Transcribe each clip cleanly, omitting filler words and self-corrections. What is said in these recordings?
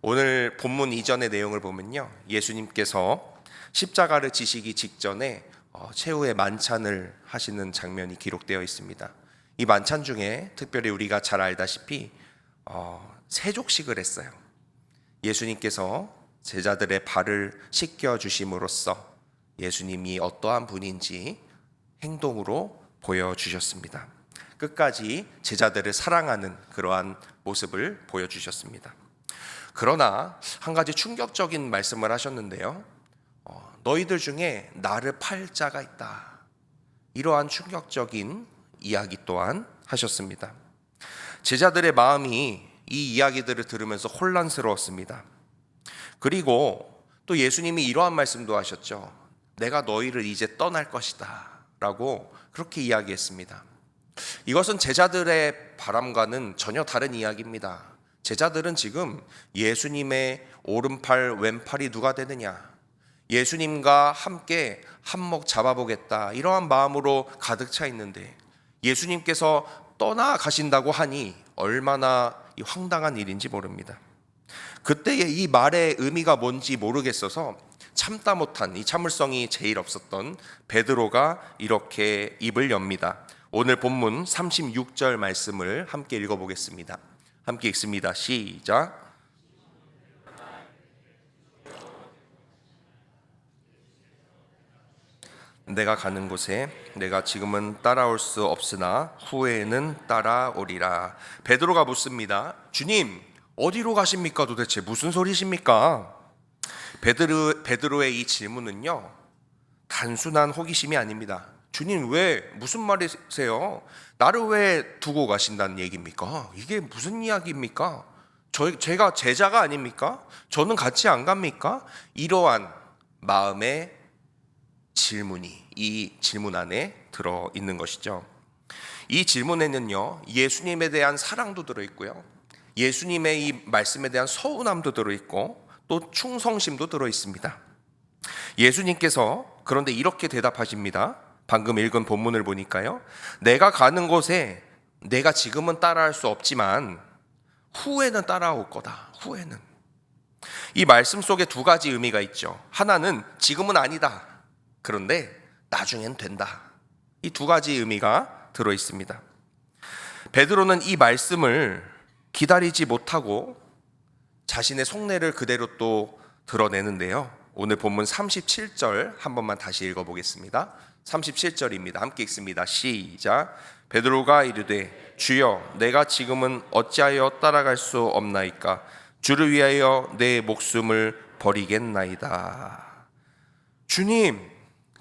오늘 본문 이전의 내용을 보면요, 예수님께서 십자가를 지시기 직전에 최후의 만찬을 하시는 장면이 기록되어 있습니다. 이 만찬 중에 특별히 우리가 잘 알다시피 세족식을 했어요. 예수님께서 제자들의 발을 씻겨 주심으로써 예수님이 어떠한 분인지 행동으로 보여주셨습니다. 끝까지 제자들을 사랑하는 그러한 모습을 보여주셨습니다. 그러나 한 가지 충격적인 말씀을 하셨는데요, 너희들 중에 나를 팔 자가 있다, 이러한 충격적인 이야기 또한 하셨습니다. 제자들의 마음이 이 이야기들을 들으면서 혼란스러웠습니다. 그리고 또 예수님이 이러한 말씀도 하셨죠. 내가 너희를 이제 떠날 것이다 라고 그렇게 이야기했습니다. 이것은 제자들의 바람과는 전혀 다른 이야기입니다. 제자들은 지금 예수님의 오른팔 왼팔이 누가 되느냐, 예수님과 함께 한몫 잡아보겠다, 이러한 마음으로 가득 차 있는데 예수님께서 떠나가신다고 하니 얼마나 황당한 일인지 모릅니다. 그때의 이 말의 의미가 뭔지 모르겠어서 참다 못한, 이 참을성이 제일 없었던 베드로가 이렇게 입을 엽니다. 오늘 본문 36절 말씀을 함께 읽어보겠습니다. 함께 읽습니다. 시작. 내가 가는 곳에 내가 지금은 따라올 수 없으나 후에는 따라오리라. 베드로가 묻습니다. 주님, 어디로 가십니까? 도대체 무슨 소리십니까? 베드로의 이 질문은요, 단순한 호기심이 아닙니다. 주님, 왜, 무슨 말이세요? 나를 왜 두고 가신다는 얘기입니까? 이게 무슨 이야기입니까? 제가 제자가 아닙니까? 저는 같이 안 갑니까? 이러한 마음의 질문이 이 질문 안에 들어있는 것이죠. 이 질문에는요, 예수님에 대한 사랑도 들어있고요, 예수님의 이 말씀에 대한 서운함도 들어있고 또 충성심도 들어있습니다. 예수님께서 그런데 이렇게 대답하십니다. 방금 읽은 본문을 보니까요, 내가 가는 곳에 내가 지금은 따라할 수 없지만 후에는 따라올 거다. 후에는. 이 말씀 속에 두 가지 의미가 있죠. 하나는 지금은 아니다, 그런데 나중엔 된다. 이 두 가지 의미가 들어 있습니다. 베드로는 이 말씀을 기다리지 못하고 자신의 속내를 그대로 또 드러내는데요, 오늘 본문 37절 한 번만 다시 읽어보겠습니다. 37절입니다. 함께 읽습니다. 시작. 베드로가 이르되 주여, 내가 지금은 어찌하여 따라갈 수 없나이까? 주를 위하여 내 목숨을 버리겠나이다. 주님,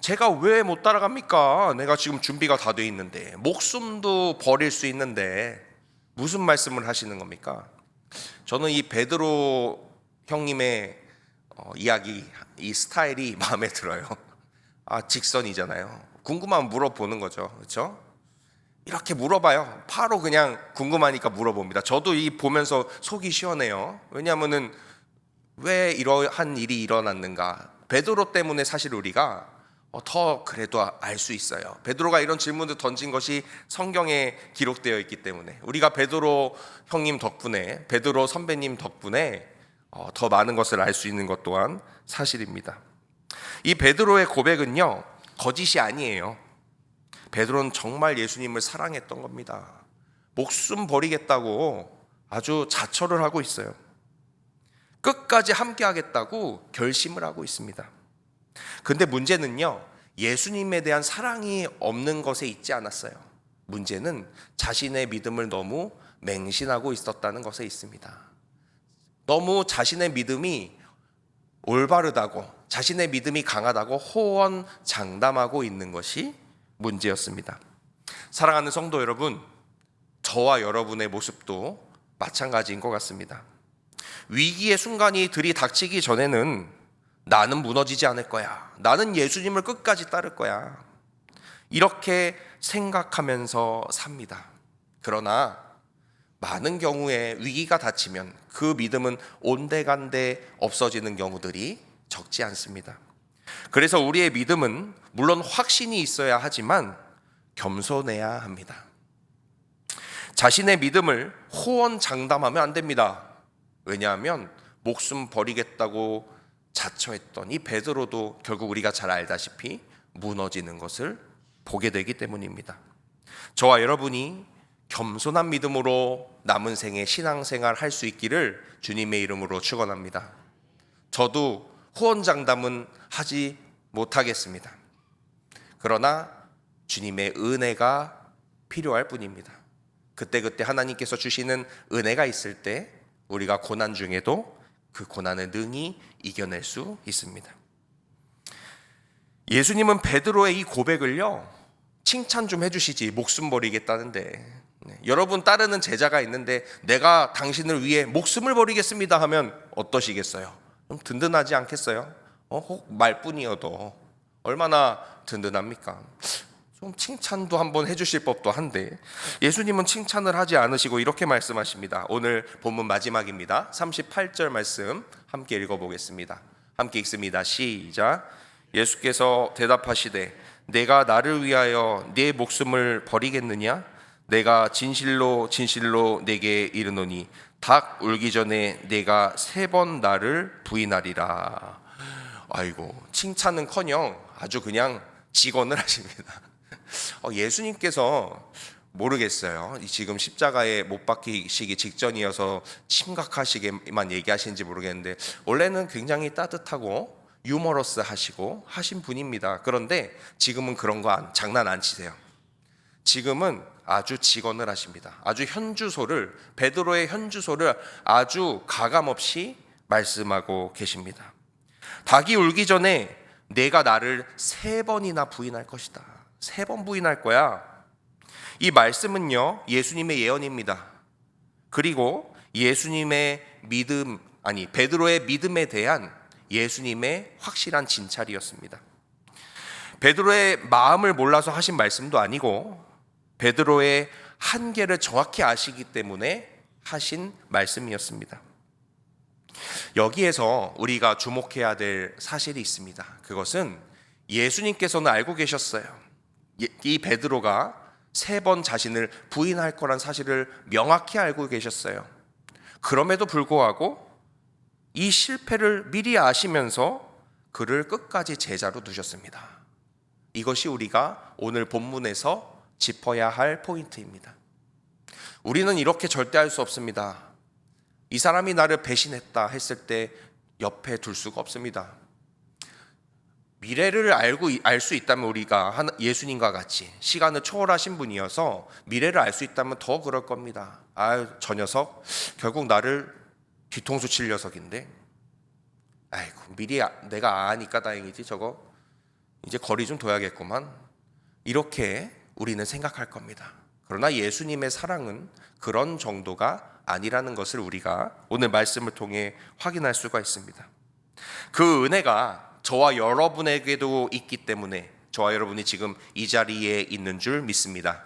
제가 왜 못 따라갑니까? 내가 지금 준비가 다 돼 있는데, 목숨도 버릴 수 있는데 무슨 말씀을 하시는 겁니까? 저는 이 베드로 형님의 이야기, 이 스타일이 마음에 들어요. 직선이잖아요. 궁금하면 물어보는 거죠. 그렇죠? 이렇게 물어봐요. 바로 그냥 궁금하니까 물어봅니다. 저도 이 보면서 속이 시원해요. 왜냐하면은 왜 이러한 일이 일어났는가? 베드로 때문에 사실 우리가 더 그래도 알 수 있어요. 베드로가 이런 질문을 던진 것이 성경에 기록되어 있기 때문에 우리가 베드로 형님 덕분에, 베드로 선배님 덕분에 더 많은 것을 알 수 있는 것 또한 사실입니다. 이 베드로의 고백은요, 거짓이 아니에요. 베드로는 정말 예수님을 사랑했던 겁니다. 목숨 버리겠다고 아주 자처를 하고 있어요. 끝까지 함께 하겠다고 결심을 하고 있습니다. 근데 문제는요, 예수님에 대한 사랑이 없는 것에 있지 않았어요. 문제는 자신의 믿음을 너무 맹신하고 있었다는 것에 있습니다. 너무 자신의 믿음이 올바르다고, 자신의 믿음이 강하다고 호언장담하고 있는 것이 문제였습니다. 사랑하는 성도 여러분, 저와 여러분의 모습도 마찬가지인 것 같습니다. 위기의 순간이 들이닥치기 전에는 나는 무너지지 않을 거야, 나는 예수님을 끝까지 따를 거야, 이렇게 생각하면서 삽니다. 그러나 많은 경우에 위기가 닥치면 그 믿음은 온데간데 없어지는 경우들이 적지 않습니다. 그래서 우리의 믿음은 물론 확신이 있어야 하지만 겸손해야 합니다. 자신의 믿음을 호언장담하면 안 됩니다. 왜냐하면 목숨 버리겠다고 자처했던 이 베드로도 결국 우리가 잘 알다시피 무너지는 것을 보게 되기 때문입니다. 저와 여러분이 겸손한 믿음으로 남은 생에 신앙생활 할 수 있기를 주님의 이름으로 축원합니다. 저도 후원장담은 하지 못하겠습니다. 그러나 주님의 은혜가 필요할 뿐입니다. 그때그때 하나님께서 주시는 은혜가 있을 때 우리가 고난 중에도 그 고난을 능히 이겨낼 수 있습니다. 예수님은 베드로의 이 고백을요, 칭찬 좀 해주시지 목숨 버리겠다는데, 여러분 따르는 제자가 있는데 내가 당신을 위해 목숨을 버리겠습니다 하면 어떠시겠어요? 좀 든든하지 않겠어요? 혹 말뿐이어도 얼마나 든든합니까? 좀 칭찬도 한번 해주실 법도 한데 예수님은 칭찬을 하지 않으시고 이렇게 말씀하십니다. 오늘 본문 마지막입니다. 38절 말씀 함께 읽어보겠습니다. 함께 읽습니다. 시작. 예수께서 대답하시되 내가 나를 위하여 네 목숨을 버리겠느냐? 내가 진실로 진실로 내게 이르노니 닭 울기 전에 내가 3번 나를 부인하리라. 아이고, 칭찬은커녕 아주 그냥 직언을 하십니다. 예수님께서 모르겠어요. 지금 십자가에 못 박히시기 직전이어서 심각하시게만 얘기하시는지 모르겠는데 원래는 굉장히 따뜻하고 유머러스 하시고 하신 분입니다. 그런데 지금은 그런 거 장난 안 치세요. 지금은 아주 직언을 하십니다. 아주 현주소를, 베드로의 현주소를 아주 가감없이 말씀하고 계십니다. 닭이 울기 전에 내가 나를 3번이나 부인할 것이다. 3번 부인할 거야. 이 말씀은요, 예수님의 예언입니다. 그리고 예수님의 믿음, 베드로의 믿음에 대한 예수님의 확실한 진찰이었습니다. 베드로의 마음을 몰라서 하신 말씀도 아니고 베드로의 한계를 정확히 아시기 때문에 하신 말씀이었습니다. 여기에서 우리가 주목해야 될 사실이 있습니다. 그것은 예수님께서는 알고 계셨어요. 이 베드로가 3번 자신을 부인할 거란 사실을 명확히 알고 계셨어요. 그럼에도 불구하고 이 실패를 미리 아시면서 그를 끝까지 제자로 두셨습니다. 이것이 우리가 오늘 본문에서 짚어야 할 포인트입니다. 우리는 이렇게 절대 할 수 없습니다. 이 사람이 나를 배신했다 했을 때 옆에 둘 수가 없습니다. 미래를 알 수 있다면 우리가 예수님과 같이 시간을 초월하신 분이어서 미래를 알 수 있다면 더 그럴 겁니다. 저 녀석 결국 나를 뒤통수 칠 녀석인데, 아이고 미리 내가 아니까 다행이지, 저거 이제 거리 좀 둬야겠구만, 이렇게 우리는 생각할 겁니다. 그러나 예수님의 사랑은 그런 정도가 아니라는 것을 우리가 오늘 말씀을 통해 확인할 수가 있습니다. 그 은혜가 저와 여러분에게도 있기 때문에 저와 여러분이 지금 이 자리에 있는 줄 믿습니다.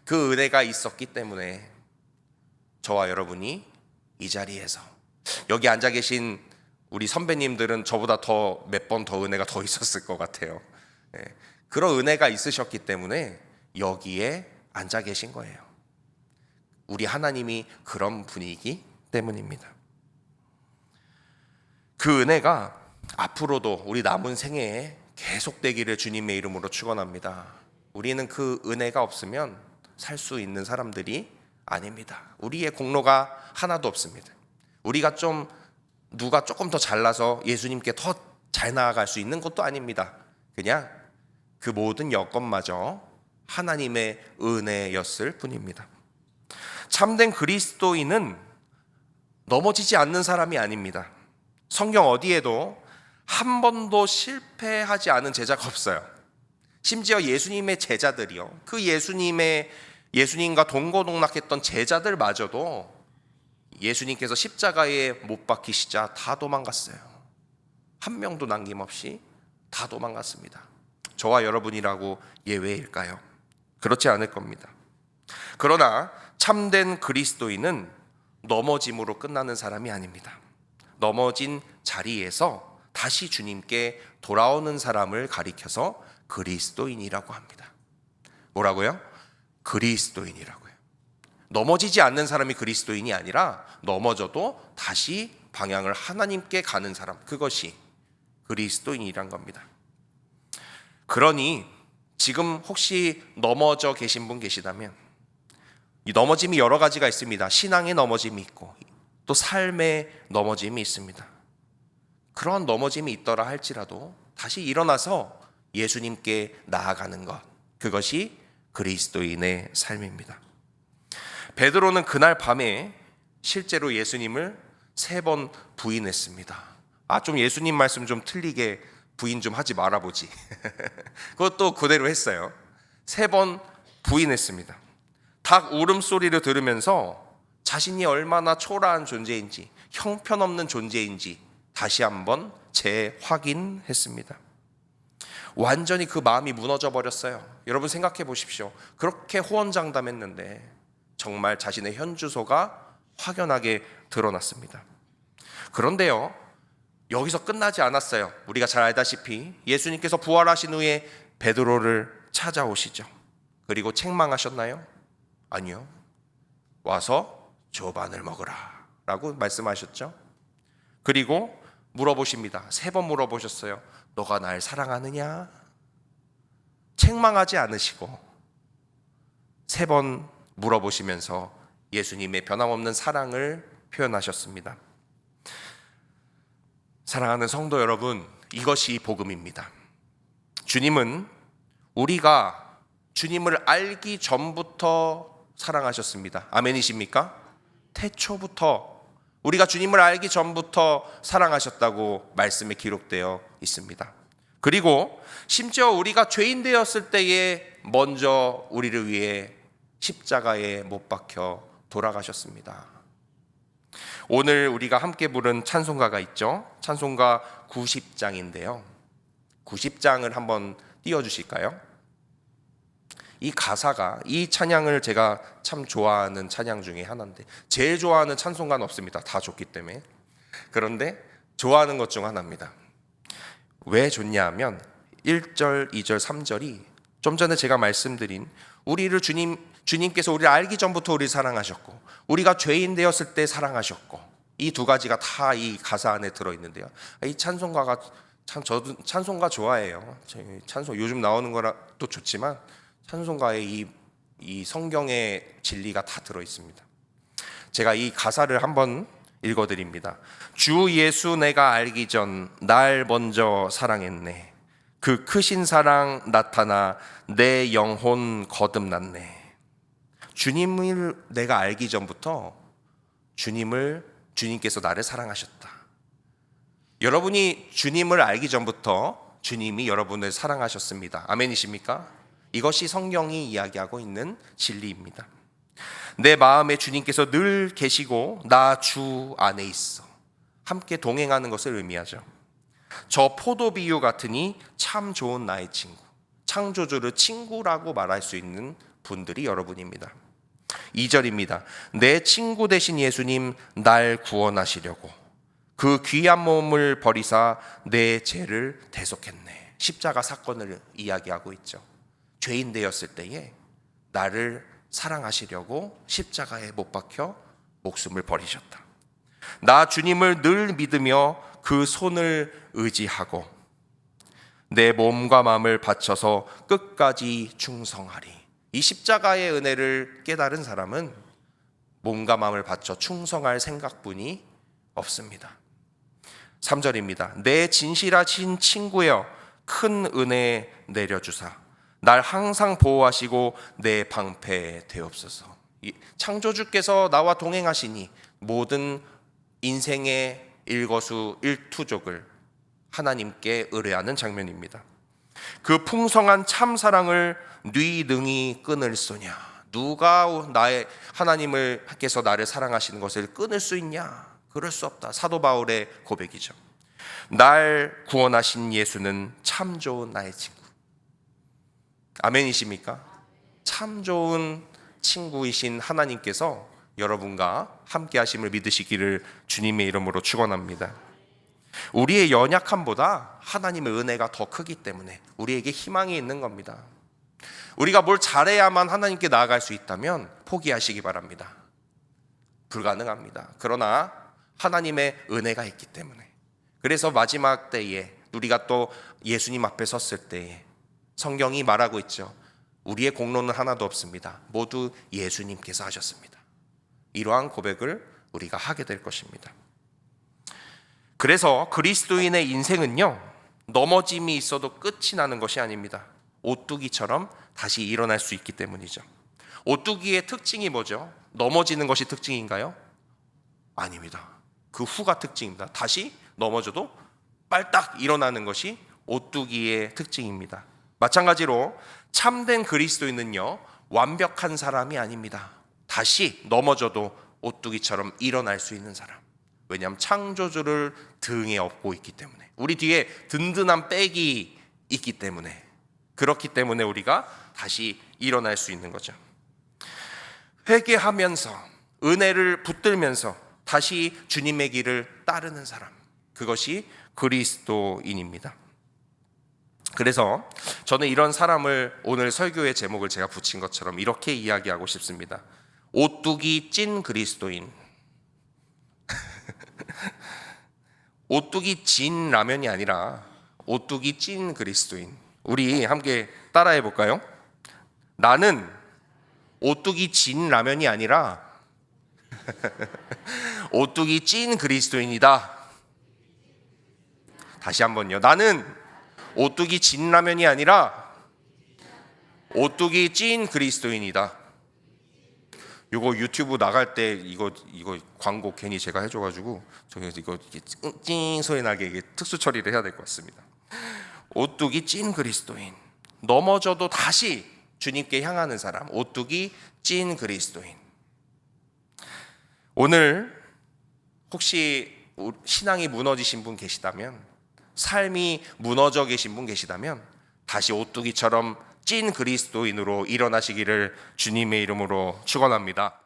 그 은혜가 있었기 때문에 저와 여러분이 이 자리에서, 여기 앉아 계신 우리 선배님들은 저보다 더 몇 번 더 은혜가 더 있었을 것 같아요. 그런 은혜가 있으셨기 때문에 여기에 앉아 계신 거예요. 우리 하나님이 그런 분이기 때문입니다. 그 은혜가 앞으로도 우리 남은 생애에 계속되기를 주님의 이름으로 축원합니다. 우리는 그 은혜가 없으면 살 수 있는 사람들이 아닙니다. 우리의 공로가 하나도 없습니다. 우리가 누가 조금 더 잘나서 예수님께 더 잘 나아갈 수 있는 것도 아닙니다. 그냥 그 모든 여건마저 하나님의 은혜였을 뿐입니다. 참된 그리스도인은 넘어지지 않는 사람이 아닙니다. 성경 어디에도 한 번도 실패하지 않은 제자가 없어요. 심지어 예수님의 제자들이요, 그 예수님과 동고동락했던 제자들마저도 예수님께서 십자가에 못 박히시자 다 도망갔어요. 한 명도 남김없이 다 도망갔습니다. 저와 여러분이라고 예외일까요? 그렇지 않을 겁니다. 그러나 참된 그리스도인은 넘어짐으로 끝나는 사람이 아닙니다. 넘어진 자리에서 다시 주님께 돌아오는 사람을 가리켜서 그리스도인이라고 합니다. 뭐라고요? 그리스도인이라고요. 넘어지지 않는 사람이 그리스도인이 아니라 넘어져도 다시 방향을 하나님께 가는 사람, 그것이 그리스도인이란 겁니다. 그러니 지금 혹시 넘어져 계신 분 계시다면, 이 넘어짐이 여러 가지가 있습니다. 신앙의 넘어짐이 있고 또 삶의 넘어짐이 있습니다. 그런 넘어짐이 있더라 할지라도 다시 일어나서 예수님께 나아가는 것, 그것이 그리스도인의 삶입니다. 베드로는 그날 밤에 실제로 예수님을 3번 부인했습니다. 좀 예수님 말씀 좀 틀리게 부인 좀 하지 말아보지. 그것도 그대로 했어요. 3번 부인했습니다. 닭 울음소리를 들으면서 자신이 얼마나 초라한 존재인지, 형편없는 존재인지 다시 한번 재확인했습니다. 완전히 그 마음이 무너져 버렸어요. 여러분 생각해 보십시오. 그렇게 호언장담했는데 정말 자신의 현주소가 확연하게 드러났습니다. 그런데요, 여기서 끝나지 않았어요. 우리가 잘 알다시피 예수님께서 부활하신 후에 베드로를 찾아오시죠. 그리고 책망하셨나요? 아니요. 와서 조반을 먹으라 라고 말씀하셨죠. 그리고 물어보십니다. 3번 물어보셨어요. 너가 날 사랑하느냐? 책망하지 않으시고 3번 물어보시면서 예수님의 변함없는 사랑을 표현하셨습니다. 사랑하는 성도 여러분, 이것이 복음입니다. 주님은 우리가 주님을 알기 전부터 사랑하셨습니다. 아멘이십니까? 태초부터, 우리가 주님을 알기 전부터 사랑하셨다고 말씀에 기록되어 있습니다. 그리고 심지어 우리가 죄인 되었을 때에 먼저 우리를 위해 십자가에 못 박혀 돌아가셨습니다. 오늘 우리가 함께 부른 찬송가가 있죠. 찬송가 90장인데요. 90장을 한번 띄워주실까요? 이 가사가, 이 찬양을 제가 참 좋아하는 찬양 중에 하나인데, 제일 좋아하는 찬송가는 없습니다. 다 좋기 때문에. 그런데 좋아하는 것 중 하나입니다. 왜 좋냐 하면 1절, 2절, 3절이 좀 전에 제가 말씀드린 우리를 주님께서 우리를 알기 전부터 우리를 사랑하셨고, 우리가 죄인 되었을 때 사랑하셨고, 이 2가지가 다 이 가사 안에 들어있는데요. 이 찬송가가 참, 저도 찬송가 좋아해요. 찬송 요즘 나오는 거라도 좋지만 찬송가에 이 성경의 진리가 다 들어있습니다. 제가 이 가사를 한번 읽어드립니다. 주 예수 내가 알기 전 날 먼저 사랑했네. 그 크신 사랑 나타나 내 영혼 거듭났네. 주님을 내가 알기 전부터 주님께서 나를 사랑하셨다. 여러분이 주님을 알기 전부터 주님이 여러분을 사랑하셨습니다. 아멘이십니까? 이것이 성경이 이야기하고 있는 진리입니다. 내 마음에 주님께서 늘 계시고 나 주 안에 있어. 함께 동행하는 것을 의미하죠. 저 포도 비유 같으니 참 좋은 나의 친구, 창조주를 친구라고 말할 수 있는 분들이 여러분입니다. 2절입니다. 내 친구 되신 예수님 날 구원하시려고 그 귀한 몸을 버리사 내 죄를 대속했네. 십자가 사건을 이야기하고 있죠. 죄인 되었을 때에 나를 사랑하시려고 십자가에 못 박혀 목숨을 버리셨다. 나 주님을 늘 믿으며 그 손을 의지하고 내 몸과 마음을 바쳐서 끝까지 충성하리. 이 십자가의 은혜를 깨달은 사람은 몸과 마음을 바쳐 충성할 생각뿐이 없습니다. 3절입니다. 내 진실하신 친구여 큰 은혜 내려주사 날 항상 보호하시고 내 방패 되옵소서. 창조주께서 나와 동행하시니 모든 인생의 일거수 일투족을 하나님께 의뢰하는 장면입니다. 그 풍성한 참사랑을 네 능히 끊을소냐. 누가 나의 하나님께서 나를 사랑하시는 것을 끊을 수 있냐? 그럴 수 없다. 사도 바울의 고백이죠. 날 구원하신 예수는 참 좋은 나의 친구. 아멘이십니까? 참 좋은 친구이신 하나님께서 여러분과 함께 하심을 믿으시기를 주님의 이름으로 축원합니다. 우리의 연약함보다 하나님의 은혜가 더 크기 때문에 우리에게 희망이 있는 겁니다. 우리가 뭘 잘해야만 하나님께 나아갈 수 있다면 포기하시기 바랍니다. 불가능합니다. 그러나 하나님의 은혜가 있기 때문에. 그래서 마지막 때에 우리가 또 예수님 앞에 섰을 때에 성경이 말하고 있죠. 우리의 공로는 하나도 없습니다. 모두 예수님께서 하셨습니다. 이러한 고백을 우리가 하게 될 것입니다. 그래서 그리스도인의 인생은요, 넘어짐이 있어도 끝이 나는 것이 아닙니다. 오뚜기처럼 다시 일어날 수 있기 때문이죠. 오뚜기의 특징이 뭐죠? 넘어지는 것이 특징인가요? 아닙니다. 그 후가 특징입니다. 다시 넘어져도 빨딱 일어나는 것이 오뚜기의 특징입니다. 마찬가지로 참된 그리스도인은요, 완벽한 사람이 아닙니다. 다시 넘어져도 오뚜기처럼 일어날 수 있는 사람. 왜냐하면 창조주를 등에 업고 있기 때문에, 우리 뒤에 든든한 백이 있기 때문에, 그렇기 때문에 우리가 다시 일어날 수 있는 거죠. 회개하면서 은혜를 붙들면서 다시 주님의 길을 따르는 사람, 그것이 그리스도인입니다. 그래서 저는 이런 사람을 오늘 설교의 제목을 제가 붙인 것처럼 이렇게 이야기하고 싶습니다. 오뚜기 찐 그리스도인. 오뚜기 진 라면이 아니라 오뚜기 찐 그리스도인. 우리 함께 따라해 볼까요? 나는 오뚜기 진 라면이 아니라 오뚜기 찐 그리스도인이다. 다시 한번요. 나는 오뚜기 진 라면이 아니라 오뚜기 찐 그리스도인이다. 이거 유튜브 나갈 때 이거 광고 괜히 제가 해줘가지고 저기 이거 찡 소리 나게 이게 특수 처리를 해야 될 것 같습니다. 오뚜기 찐 그리스도인. 넘어져도 다시 주님께 향하는 사람. 오뚜기 찐 그리스도인. 오늘 혹시 신앙이 무너지신 분 계시다면, 삶이 무너져 계신 분 계시다면 다시 오뚜기처럼 찐 그리스도인으로 일어나시기를 주님의 이름으로 축원합니다.